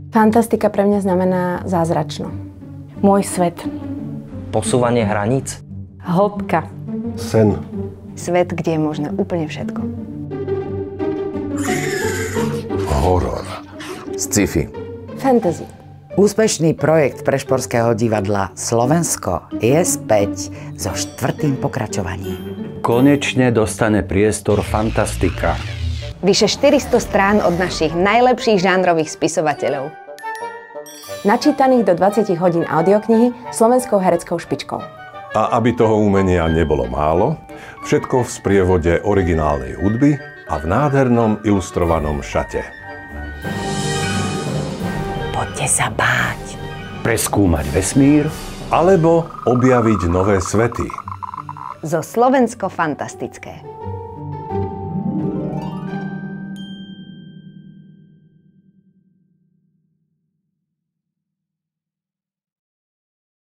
Fantastika pre mňa znamená zázračno. Môj svet. Posúvanie hraníc. Hĺbka. Sen. Svet, kde je možné úplne všetko. Horor. Sci-fi. Fantasy. Úspešný projekt Prešporského divadla Slovensko je späť so 4. pokračovaním. Konečne dostane priestor fantastika. Vyše 400 strán od našich najlepších žánrových spisovateľov. Načítaných do 20 hodín audioknihy slovenskou hereckou špičkou. A aby toho umenia nebolo málo, všetko v sprievode originálnej hudby a v nádhernom ilustrovanom šate. Poďte sa báť. Preskúmať vesmír. Alebo objaviť nové svety. Zo Slovensko fantastické.